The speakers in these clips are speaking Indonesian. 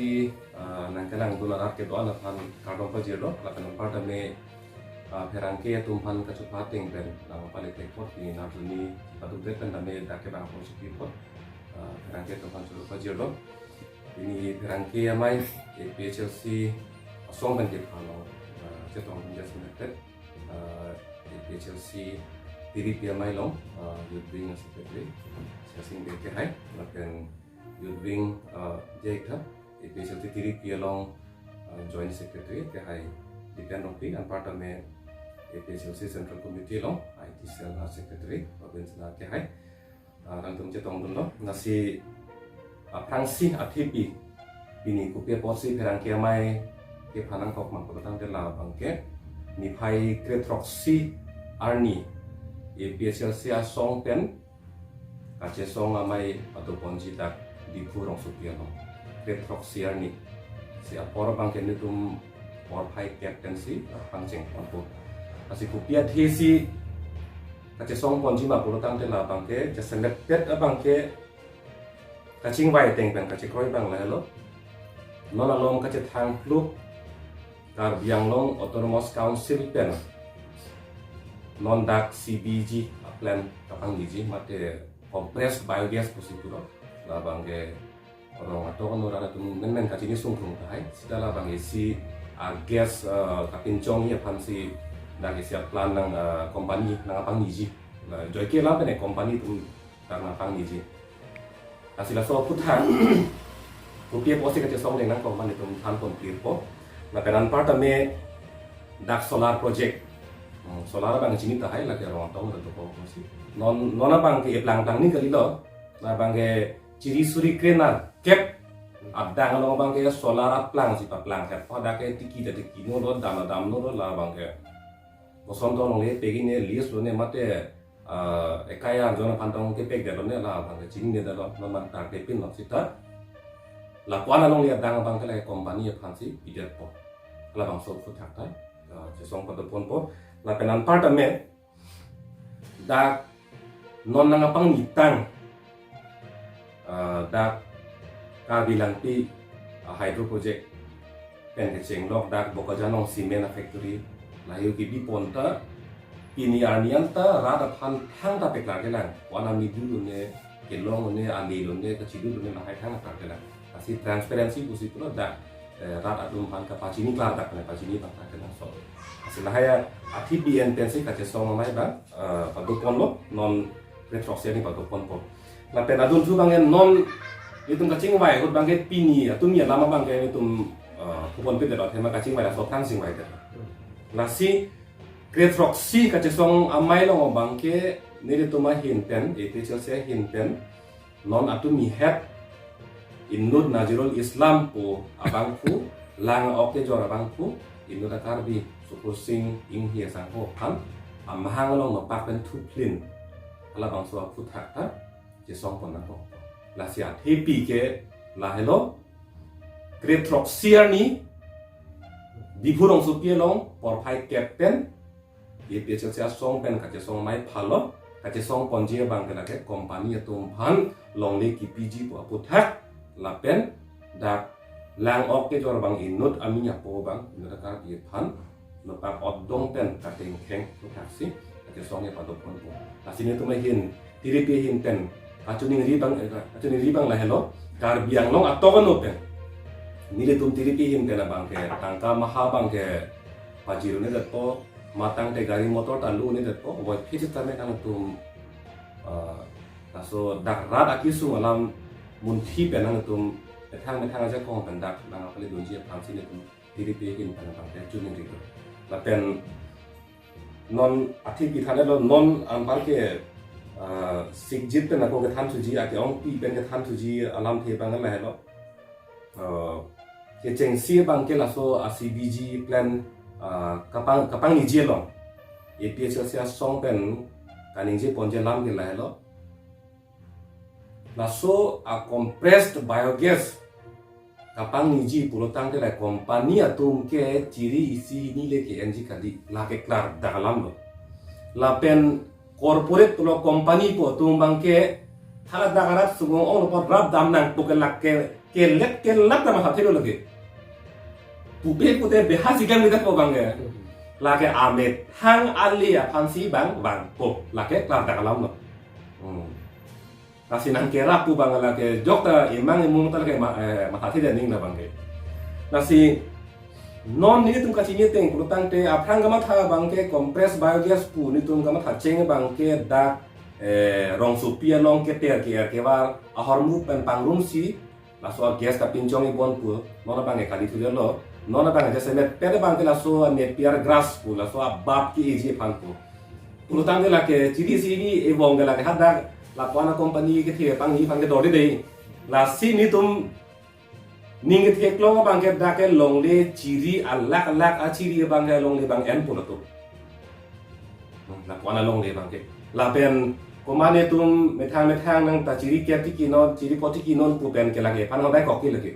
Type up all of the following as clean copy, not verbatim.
si nangkelang dula rak ke doan apan kardon pa jiro lakan parta me perangke tumpan kecupating ben lang palik tekot ni natuni patu depen dame dake bang posisi pot perangke tumpan culo pa jiro ini perangke amai PHLC song ben ke kalau cetong punya semetet PHLC diri amai long youth wing secretary sing ke hai lakan youth wing jeka PHLC diri long joint secretary ke hai depend on ping and part of me PHLC central committee long IT cell secretary province na ke hai rantum cetong dun lo nasi prangsi athipi bini kupia posi perangke mai ke phanang kok mang patang de la bangke ni phai kretroxi arni PHLC a song pen kache song amai atau ponji tak di kurong supia lo kretroxi arni si apor bangke ni tum or phai captaincy pangcheng ponpo asi kupia thesi kache song ponji ma patang de la bangke jasemet pet bangke kacing bai teng pen kache kroi bang la lo non along kache thang club kar biang long autonomous council pen non dak CBG plan kapang diji mate compressed biogas posituro la bangge orang atau kan orang itu men kache ni sungkung tai sida la bangge si gas kapincong ya pan si dak siap plan nang company nang apang diji joy ke la pen company tu nang apang diji asila so putha kupia posi kache song deng nang company tum than pon clear po na penan part me dak solar project solar bang chini ta hai la ke ro tong da to posi non nona bang ke plang tang ni kali lo na bang ke ciri suri krena kep adang lo bang ke solar plang si pa plang ka pada ke tiki da tiki no lo dam no lo la bang ke boson to no le pegin ne lies lo ne mate ekaya jona pantong ke peg da lo ne la bang ke chini ne da lo no man ta ke pin lo sita la kwana long liat dang bang ke le company phansi idet po la bang so fu thak tai je song pa do pon po la penan part me da non nang apang nitang da ka bilang pi hydro project pen ke cheng lok da bokajanong cement factory la yu ki bi ponta ini arnian ta rada phan thang ta pekla ke lang wana mi du ne ke long ne ani lo ne ka chidu ne la hai thang ta ke lang asi transparency usi pulo da rat atum pan ka pachini klar tak ne pachini tak tak na so asila haya athi bn pensi ka che song mai ba padupon lo non retroxia ni padupon po la pena dun tu bangen non itung ka ching wai hot banget pini atum ya lama bangke itum kupon pe da thema ka ching wai la so thang sing wai da la si retroxia ka che song amai lo bangke nere to ma hin pen PHLC hin pen non atumi het Innud Nazirul Islam po abangku lang oke jor abangku innud akarbi supusing ing hia sangko kan amahang long mapak pen tuplin ala bang so put hakta je song pon nako la sia happy ke la hello kretroxia ni dibhurong supie long por phai captain ye PHLC song pen ka je song mai phalo ka je song ponje bang kana ke company tum phan long le ki PG po put hak lapen dak lang ok ke jor bang inut aminya po bang inut ka di phan lepak odong ten ka teng kheng to taksi ke song ya padop pon po asini tu mai hin tiri pe hin ten achuni ri bang la hello kar biang long ato kan open nile tum tiri pe hin ten bang ke tangka maha bang ke pajiru ne to matang te gari motor talu ne to woi phit ta me kan tum taso dak rat akisu alam mun thi penang tum thang aja kong pendak nang apale donji phamsi ne tum diri pe hin pan bang te chuni ri to la pen non athi pi thane lo non ambar ke sigjit pen ko ke than suji ake ong pi pen ke than suji alam the bang la hello ke cheng si bang ke la so CBG plan kapang ni je lo PHLC song pen kaning je ponje lam ke la hello la so a compressed biogas kapang niji pulotang de la company atum ke ciri isi ni le ke NG kadi la ke klar dalam lo la pen corporate company po tumbang ke thala dagarat sugong on por rab dam nang pukelak ke kelet nama hati lo lagi pube pute behas ikan kita po bang ya lagi amet hang alia pansi bang po lagi kelar dak alam lo kasi nang kera pu bang lagi jokta imang imung tal ke hati dan ning na bang ke nasi non ni tum kasi nyeteng kurutang te aprang gamat ha bang ke compress biogas pu ni tum gamat ha ceng bang ke dak rong supia long ke ter ke wa ahormu pen pangrum si laso gas ka pinjong ibon pu nona bang kali tu lo nona bang jase met pede bang laso ne piar grass pu laso bab ki eji pan pu kurutang de la ke ciri sini ibong la ke hada la pana company ke the pang ni pang ke dori dei la si ni tum ning ke the klong bang ke da ke long le ciri alak a ciri bang ke long le bang en pu to la pana long le bang ke la pen komane tum methang nang ta ciri ke ti kinon ciri poti kinon pu pen ke lage pano bai kok ki lage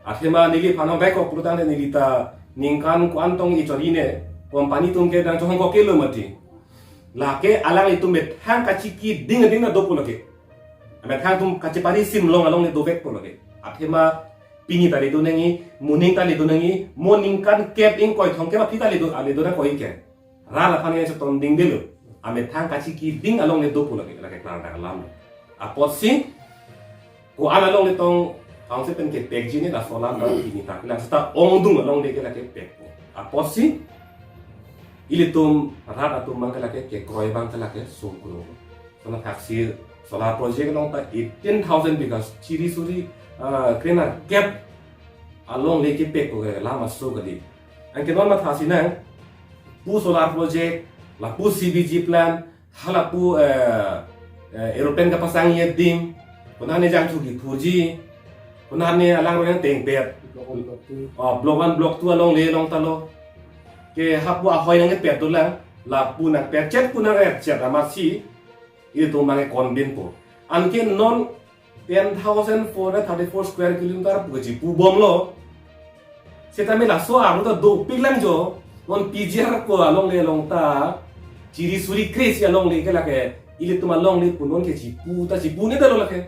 athema nili pano bai kok purutang de nili ta ningkan kwantong i chori ne company tum ke dang chong kok ke lo mati la ke alang itu methang ka chiki ding na do pu lage methang tum ka pari sim long along ne do vek pu lage athema pini tali do nangi muning tali do nangi moningkan kep ing koi thong ke ma pita le do na koi ke ra la phani se tom ding de lo ame thang kachi ki ding along le do pu lagi klar dak alam apot sing ko ala long le tong ang se pen ke pek ji ni la sola ta ini ta la sta ong dung along le ke la ke pek apot sing ili tum rat atum mang ke la ke kroi bang ke la ke sum ku sona taksi solar project long ta 18000 because chiri suri krena gap along le ke pek ko la ma so ga di ang ke non ma thasi nang pu solar project lapu CBG plan halapu aeroplane ka pasang yedim punane jang thugi thuji punane alang ro yang teng pet block 1 block 2 along le long talo ke hapu ahoy nang pet dolang lapu nak pet chat punang chat amasi itu mange konbin po anke non 10,434 square kilometer puji pu bom lo setame la so amu to do pilang jo non PGR ko along le long ta ciri suri kres ya long le ke la ke ile tuma long le punon ke cipu ne dalo la ke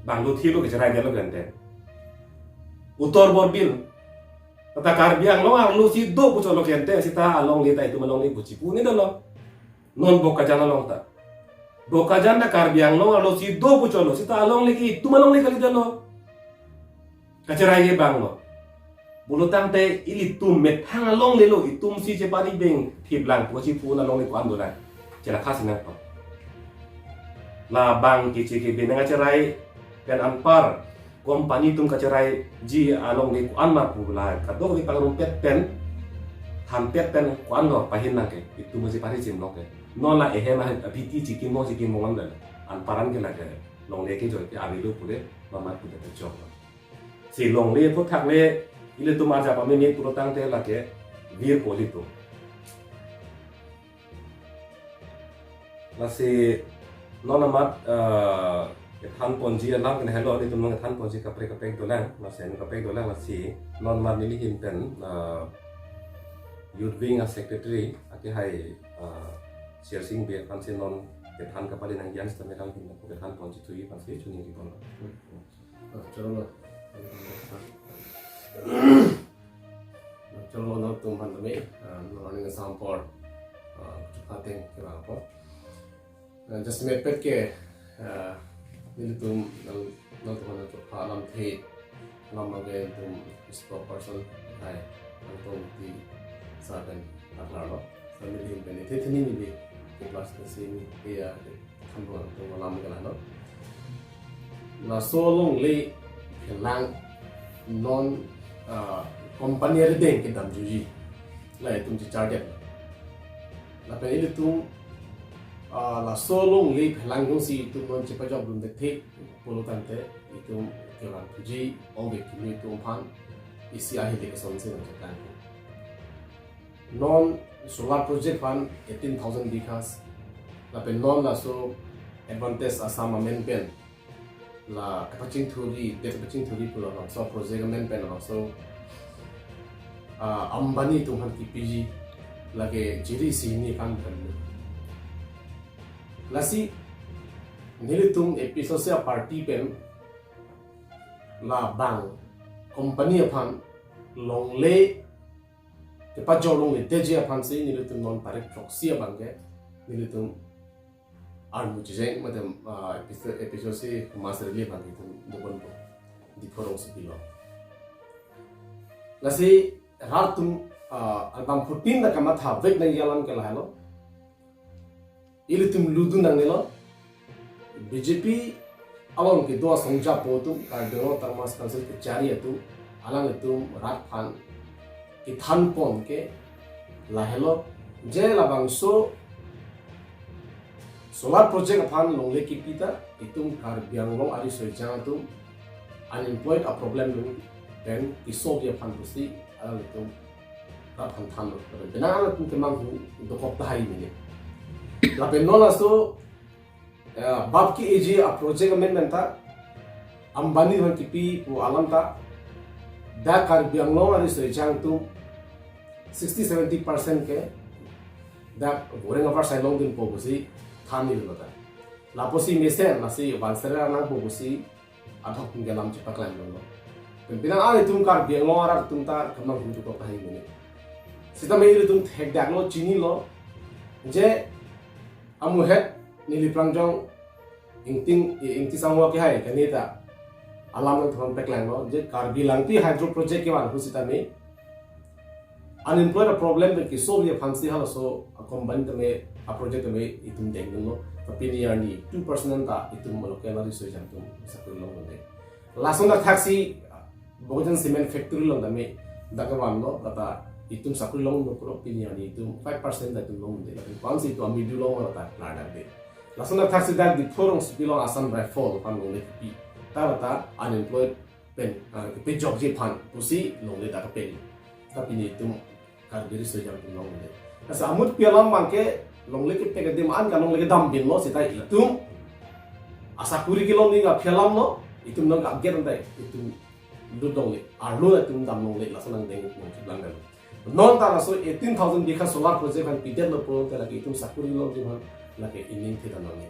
banglo thilo ke jara gelo gante utor borbil tata karbiang lo ang lu si do pucho lo kente sita along le ta itu malong le cipu ne dalo non boka jana long ta boka jana karbiang lo alo si do pucho lo sita along le ki itu malong le kali dalo kajara ye banglo bulutang te ili tum met hang along le lo itum si je pari beng thiblang ko si puna long le ko ando la jela khas na ko la bang ki ke benanga cerai kan ampar company tum ka cerai ji along le ko anma pu la ka do ki pang pet pen ham pet pen ko ando pahin na ke itu mo si pari jim lo ke no la ehe ma biti ji ki mo nganda anparan ke la ke long le ke jo ke abi lo pule mama pu de jo si long le phu thak le ile tu maja pa meni purutang te la ke vir polito la se nona mat than ponji alam kan hello ni tum than ponji ka pre ka pek dolang la se ka pek dolang la si non mat ni him pen youth wing as secretary ake hai share sing be kan se non ke than ka pali nang yan sta me kan ke than ponji tu yi pan se chuni ki bon chalo chalo no tum han me no ning sampor pateng ke apa just me pet ke ni tum no tum na to alam the lam age tum sport person hai tum di saben aklaro sambil ini te thini ni ke class ke sini ya kambo to lam ke la no na solong le lang non company ada deng kita juji lah itu charter lah pernah itu lah solong le pelanggong si itu non cepat job belum detik puluhan te itu kelang juji obek ini itu pan isi akhir ke sonse macam non solar project pan 18,000 bikas lah non lah so advantage asama menpen la pacing thuri pula so project men pen so ambani tu han PG lage jiri sini kan kan lasi nili tum episode se party pen la bang company upon long lay ke pa jo long le deje upon si ni lutum non parek proxy abangke ni lutum armu jeng madam episode si master li bang itu dukon po di forong si bilo lasi ratum albam putin da kamat ha vek na yalam ke lahalo ilutum ludu nang nelo BJP along ke dua songja po tu kardono termas council ke cari itu alang itu rat pan ke than pon ke lahelo je labang so solar project upon long lake kita itu kar biang long ari so jang tu unemployed a problem lu then iso dia pan pusi alang itu rat pan than lo benang tu kemang do kop tahai ni la penola so बाप की एजी project amendment था अंबानी धन की पी वो आलम था दा कार बियांगलो वाली सोचांग तुम 60-70% के दा बोरेंग अफार साइलोंग दिन पोगुसी थानी लगा लापोसी मेसेन नसी वांसरा ना पोगुसी अधक के नाम चिपक लाइन लो बिना आले तुम कार बियांगलो वाला तुम ता कमन हुई तो कहीं नहीं सीधा मेरे तुम हेड डागलो चीनी लो जे अमुहेट nili prangjong ingti samwa ke hai kanita alam ng thon peklang no je karbi langti hydro project ke wan husita me unemployed problem ke so ye phansi halo so a company me a project me itum deng no tapi ni ani 2% ta itum mo ke na research am tum sakul lo ne lasona taxi bojan cement factory lo da me daga wan no data itum sakul lo no pro pini ani itum 5% da tum lo de tapi pansi to ami du lo no ta plada de lasona taxi that the forong bilong asam rifle pan lo le pi ta unemployed pen pe job je pan pusi lo le da pen tapi ni tum kar diri so jam tum lo le asa amut pialam mangke long le ke pe de man ka long le dam bin lo sita itum asa kuri ki long ni ga pialam lo itum no ga ger ndai itum du dong le arlo itum dam lo le lasona deng mo lang ga non ta so 18000 bikha solar project kan pidel lo pro ta lagi itum sakuri lo di lagi ini tidak nongi.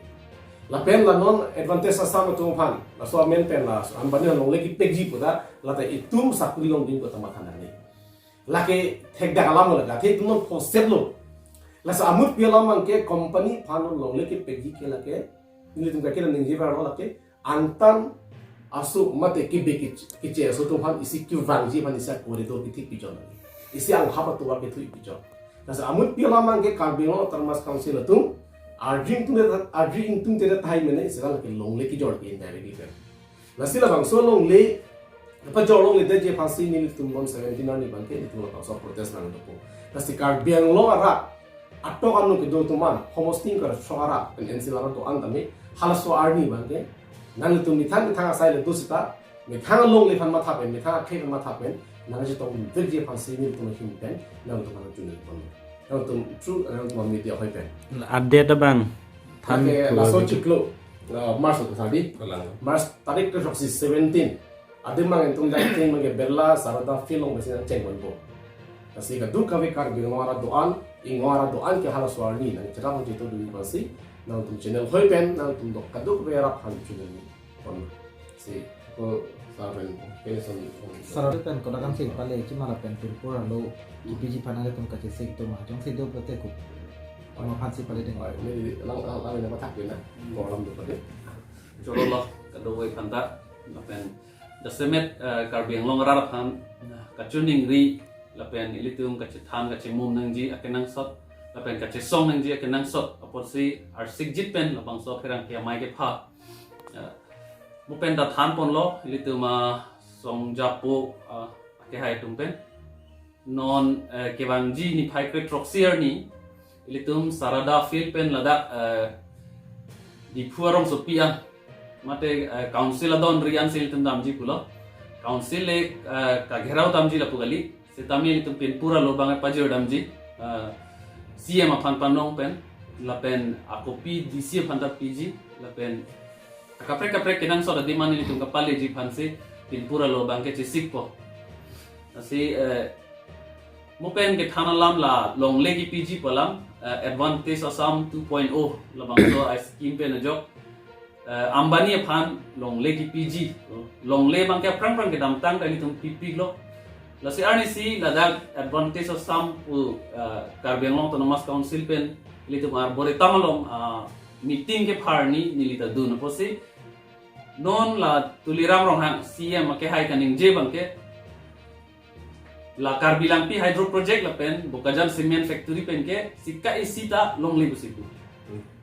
La pen la non advantage sama tu pan. La so men pen la so ambani long lagi pegi puda la ta itum sakuri long din ko tamakan ni. La ke tek da kalam la ke tu non concept lo. La sa amut pi lam ke company pan long lagi pegi ke la ke ni tum ka ke ning jiba la ke antan asu mate ki be ki che so tu pan isi ki van ji pan isa corridor ki tik pi jon. Isi ang hapa tu wa ke tu pi jon. La sa amut pi lam ke karbino termas council tu Arjing tung tera thai mene sila ke long le ki jor ke directly kan la sila bang so long le pa jor long le de je phasi ni tum non 17 ni bang ke tum la so protest nang ko la sikar biang lo ara atto anu ke do tuman homosting kar soara pen ensila to an dami hala so army bang ke nang tum ni than asai le do sita me thang long le phan ma tha pen me tha ke ma tha pen nang je tong de je phasi ni tum hin pen nang tum anu chun ni tum true anu media hoi pen update bang than laso ciklo Mars to tadi Kalang. Mars tarik ke 17 ade mang entum da ting mang berla sarada filong mesin ceng bonbo kasi ka du ka ve kar bi ngora doan ke hala swarni na chara ho jito du basi na tum channel hoi pen na tum dok ka du ve rap han chune ni on si ko saben peson sarada pen ko dakan sing pale chimara pen pur lo ipiji panale tum ka sing to ma jong se do prote ko ma phansi pale deng ni lang ni ma thak na ko lam du pade Jololo kadoi panta lapen dasemet karbiang long rarap han kachuning ri lapen ilitum kacithan kachimum nangji akenang sot lapen kachisong nangji akenang sot aporsi arsik jit pen lapang so kherang kia mai ke pha mupen da than pon lo ilituma song japu ke hai tumpen non kewangji ni phai kre troxier ni ilitum sarada fil pen lada di phuarong sopia mate council adon rian sil tum damji pulo council le ka gherao damji la pugali se tamil tum pen pura lo bang pajio damji cm aphan panong pen la pen akopi dc phanda pg la pen kapre kenang so da dimani tum kapale ji phanse pen pura lo bang ke chisik po asi mo pen ke thana lam la long legi pg polam advantage asam 2.0 la bang so I scheme pen job ambani phan longle ki PG longle bang ke prang ke dam tang kali tum pipi lo la si arni si la da advantage of some Karbi Anglong Autonomous Council pen li tum arbore tamalong meeting ke pharni ni li ta dun posi non la tuliram rong hang CM ke hai kaning je bang ke la Karbi Lampi hydro project la pen Bukajam cement factory pen ke sikka isita longle busiku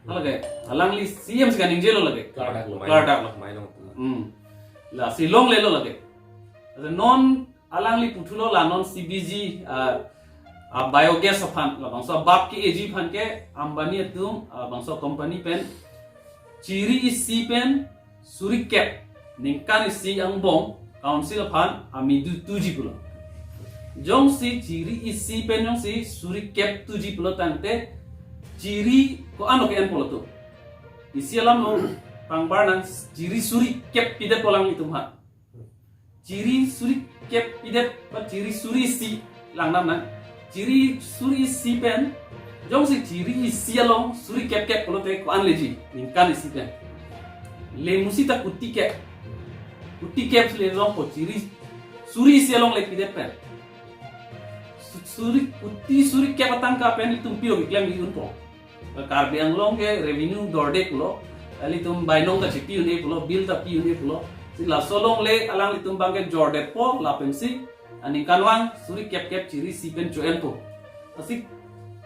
lage alang li CM ska ning jelo lage Kladak lo mai long la si long le lo lage non alang li putulo la non CBG biogas phan la bangsa bab ki AG phan ke ambani tum bangsa company pen chiri isi pen suri cap ningkan isi ang bong council phan amidu tuji pulo jong si chiri isi pen jong si suri cap tuji pulo tante ciri ko ano ke en polo tu isi alam lo pangbar nang ciri suri cap pide polang itu ha ciri suri cap pide pa ciri suri si lang nam nang ciri suri si pen jong si ciri isi along suri cap polo te ko an leji ningkan isi pen le musita kuti cap le jong po ciri suri isi along le pide pen suri kuti suri cap atang ka pen itu pio ki klem yun po Karbi Anglong ke revenue dorde pulo ali tum bainong ka chipi uni pulo bill ta pi uni pulo si la solong le alang litum bangke jorde po la pensi ani kanwang suri kep ciri si pen choen po asi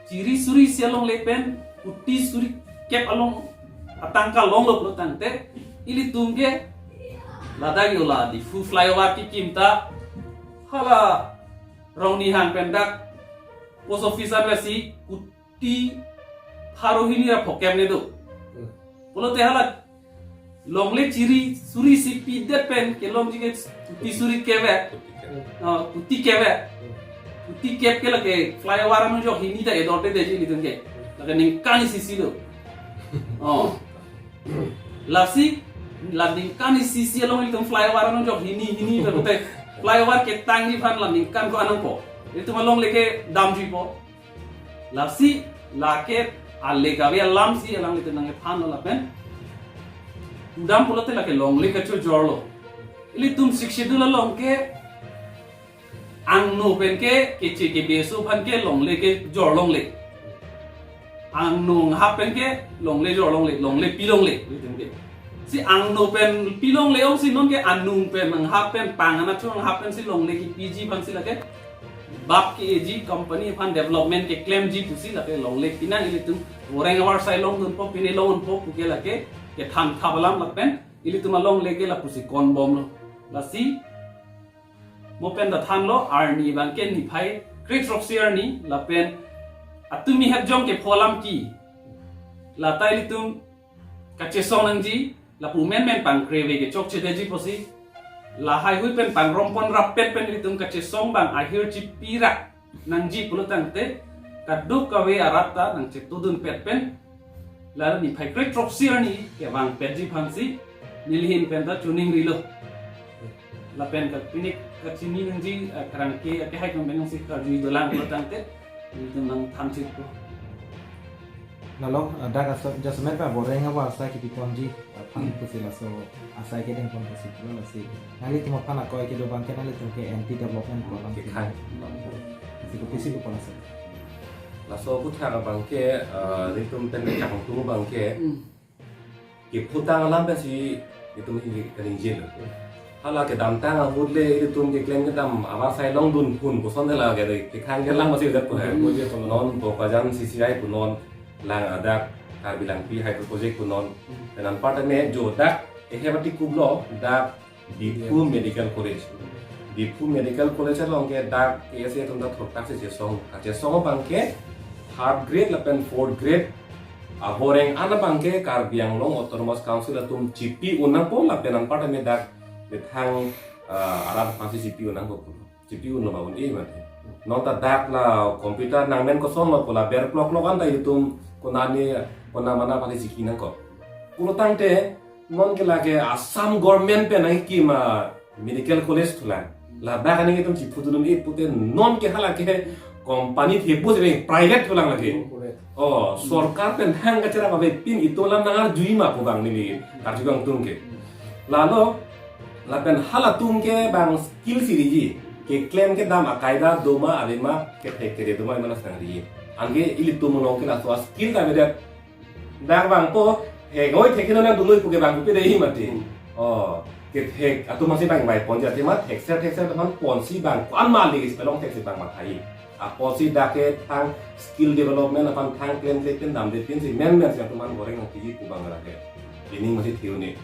ciri suri si along le pen uti suri kep along atangka long lo pulo tante ili tumge lada yola di fu flyover ki kimta hala rauni han pendak post office si uti Harohini ra phokem ne do polo te hala longle ciri suri si pidet pen ke long jige ti suri keve uti kep ke lage flyover no jo hini ta edote de ji lidenge lage ning kani sisi do lasi la ning kani sisi long lidong flyover no jo hini te flyover ke tangi phan la ning kan ko anang po itu malong leke dam ji po lasi la ke alle gawe alam si alang itu nange phan la pen udam pulote la ke long le kacho jorlo ili tum sikshidul long ke ang no pen ke che ke beso phan ke long le ke jorlong le ang no ha pen ke long le jorlong le pilong le si ang no pen pilong le ong si non ke anung pen ang ha pen pangana chung ha pen si long le ki PG phan si la ke bab ki AG company fan development ke claim ji pusi la ke long le pina ili tum orang awar sai long dun po pini long po puke la ke tham thabalam la pen ili tum long le ke la pusi kon bom lo la si mo pen da than lo arni bang ke ni phai great roxier ni la pen atumi heb jong ke pholam ki la tai li tum ka che song nang ji la pu men pang kreve ke chok che de ji posi la hai hui pen pang rompon rapet pen litum ka che song bang ahir chi pira nang ji pulo tangte kaduk kawe arata nang che tudun pet pen la ni phai krek troxier ni ke bang pet ji phansi nilhin pen ta tuning rilo la pen ka pinik ka chini nang ji karang ke hai kom benong si ka ji dolang pulo tangte litum nang thamchit ko Lalu ada just mereka boreng apa asal kita konji pan kusila so asal kita pun kusila nasi nali cuma pan aku kita bangke nali cuma ke anti development program ke khai si kupisi ku pala sa la so put ha bang ke ritum pen ke chang tu bang ke putang alam pe si itu hi kaning jin hala ke dam tang hut le ritum ke klem ke dam awa sai long dun pun ko son la ke khang ke lang ma si dat ko ha mo je non bo ka jam CCI ku non lang ada Karbi Lampi hydro project punon dan part ne jo dak ehebati kublo dak Dipu Medical College long ke dak ese tunda thokta se song bangke third grade lapen fourth grade aboreng ana bangke Karbi Anglong Autonomous Council atum GP unang po lapen part ne dak bethang arab pasi GP unang po GP unang bawon e mate nota dak la computer nang men ko song lo pola ber clock lo kan da itum konani kona mana pali sikina ko pulo tangte non ke lage Assam government pe nai ki ma medical college thulan la ba kani ke tum chipu dun e pute non ke hala ke company the po je private thulang lage Oh, sorkar pen hang kacara babe pin itu lam nangar jui ma ko bang ni karjugang tungke. Lalu lapen hala tungke bang skill siriji ke claim ke dam akaida doma adema ke ke doma mana sangri. Angge ili tumulong ke la so skill da beda. Dang bang po ngoi thekino na dumui puke bang puke dei mati. Oh, ke thek atu masih bang bai ponja temat thek ser teman ponsi bang kwan mali pelong thek si bang makai. Aposi dake tang skill development apan tang claim claim dam de pin si men yang teman goreng ang tiji ku bang rake. Ini masih tiu ni.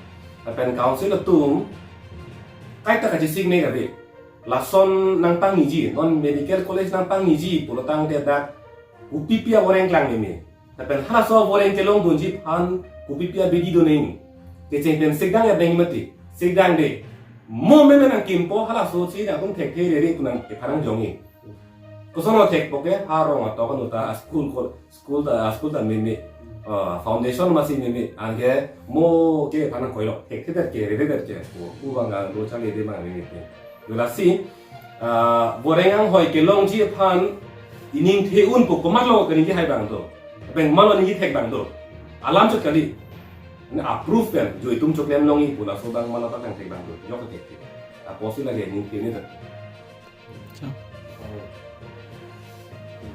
Apan council tum kai ta kaji signe gabe. Lason nang pang niji non medical college nang pang niji pulo tang de dak upipia goreng klang ni. Apan haso goreng telong dunji pan upipia bedi do nei. Keceng pen segdang ya bengi mati. Segdang de mo men nang kimpo halaso si da tum thek the re kunang e parang jongi. Kusono tek poke harong atau kan uta school da mimi foundation masih mimi angge mo ke panang koilo tek ke reder ke u bangga lo chali de mang mimi ke yulasi borengang hoi ke longji pan ining theun po komalo kani ke hai bang do beng malo ni tek bang do alam chut kali approve kan jo itum choklem longi pula so bang malo ta kang tek bang do yo ke tek aposi lagi ni ke ni da